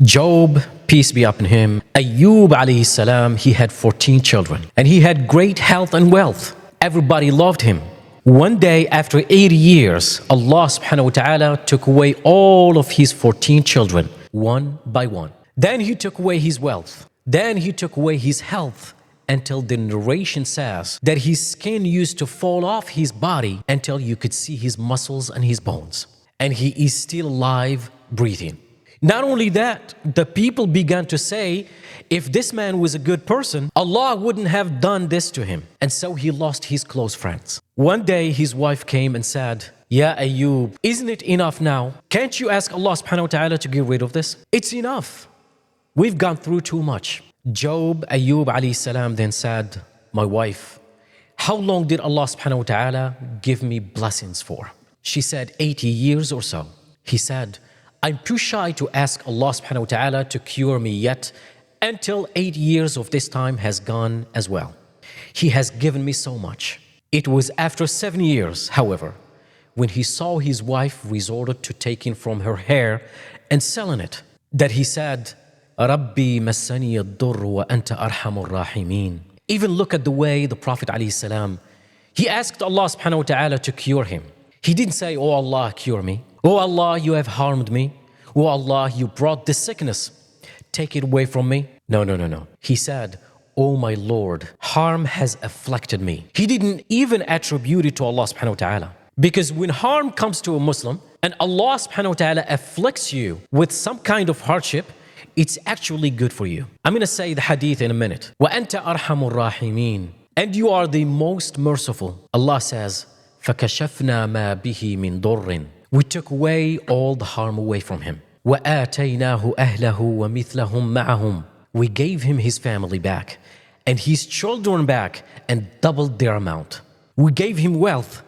Job, peace be upon him, Ayub alayhi salam, he had 14 children and he had great health and wealth. Everybody loved him. One day after 80 years, Allah subhanahu wa ta'ala took away all of his 14 children, one by one. Then he took away his wealth. Then he took away his health until the narration says that his skin used to fall off his body until you could see his muscles and his bones. And he is still alive, breathing. Not only that, the people began to say, if this man was a good person, Allah wouldn't have done this to him. And so he lost his close friends. One day his wife came and said, Ya Ayub, isn't it enough now? Can't you ask Allah subhanahu wa ta'ala to get rid of this? It's enough. We've gone through too much. Job, Ayub alayhi salam then said, my wife, how long did Allah subhanahu wa ta'ala give me blessings for? She said, 80 years or so. He said, I'm too shy to ask Allah subhanahu wa ta'ala to cure me yet until 8 years of this time has gone as well. He has given me so much. It was after 7 years, however, when he saw his wife resorted to taking from her hair and selling it, that he said, Rabbi massani ad-durr wa anta arhamur rahimin. Even look at the way the Prophet alayhi salam, he asked Allah subhanahu wa ta'ala to cure him. He didn't say, oh Allah, cure me. Oh Allah, you have harmed me. Oh Allah, you brought this sickness. Take it away from me. No. He said, oh my Lord, harm has afflicted me. He didn't even attribute it to Allah subhanahu wa ta'ala. Because when harm comes to a Muslim and Allah subhanahu wa ta'ala afflicts you with some kind of hardship, it's actually good for you. I'm going to say the hadith in a minute. وَأَنْتَ أَرْحَمُ الرَّاحِمِينَ. And you are the most merciful. Allah says, فَكَشَفْنَا مَا بِهِ مِن ضُرٍّ. We took away all the harm away from him. وَآتَيْنَاهُ أَهْلَهُ وَمِثْلَهُمْ مَعَهُمْ. We gave him his family back and his children back and doubled their amount. We gave him wealth,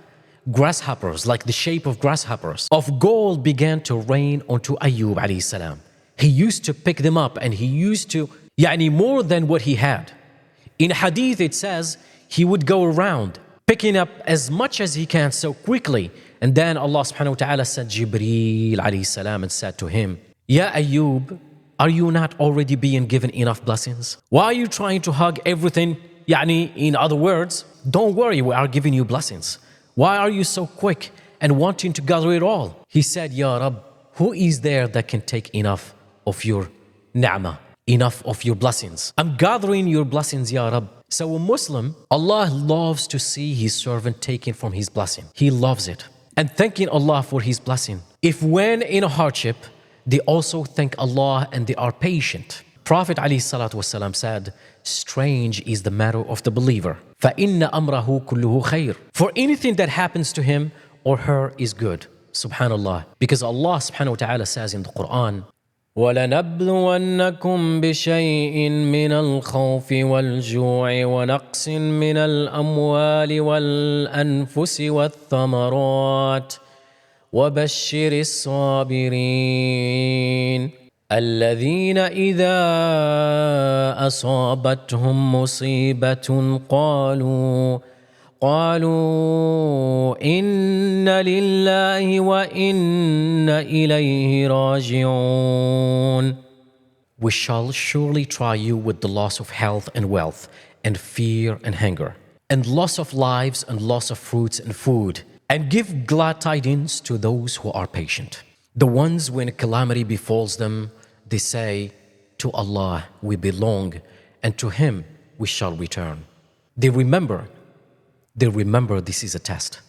grasshoppers like the shape of grasshoppers of gold began to rain onto Ayub alayhi salam. He used to pick them up and he used to, more than what he had. In hadith it says he would go around picking up as much as he can so quickly. And then Allah subhanahu wa ta'ala sent Jibreel alayhi salam and said to him, Ya Ayub, are you not already being given enough blessings? Why are you trying to hug everything? In other words, don't worry, we are giving you blessings. Why are you so quick and wanting to gather it all? He said, Ya Rabb, who is there that can take enough of your ni'mah, enough of your blessings? I'm gathering your blessings, Ya Rabb. So a Muslim, Allah loves to see his servant taking from his blessing. He loves it. And thanking Allah for his blessing. If when in a hardship, they also thank Allah and they are patient. Prophet ﷺ said, strange is the matter of the believer. فَإِنَّ أَمْرَهُ كُلُّهُ خَيْرٌ. For anything that happens to him or her is good. Subhanallah. Because Allah subhanahu wa ta'ala says in the Quran, وَلَنَبْلُوَنَّكُمْ بِشَيْءٍ مِّنَ الْخَوْفِ وَالْجُوعِ وَنَقْصٍ مِّنَ الْأَمْوَالِ وَالْأَنفُسِ وَالثَّمَرَاتِ وَبَشِّرِ الصَّابِرِينَ الَّذِينَ إِذَا أَصَابَتْهُمْ مُصِيبَةٌ قالوا إن لله وإنا إليه راجعون. We shall surely try you with the loss of health and wealth, and fear and hunger, and loss of lives and loss of fruits and food, and give glad tidings to those who are patient. The ones when a calamity befalls them, they say, to Allah we belong, and to Him we shall return. They remember this is a test.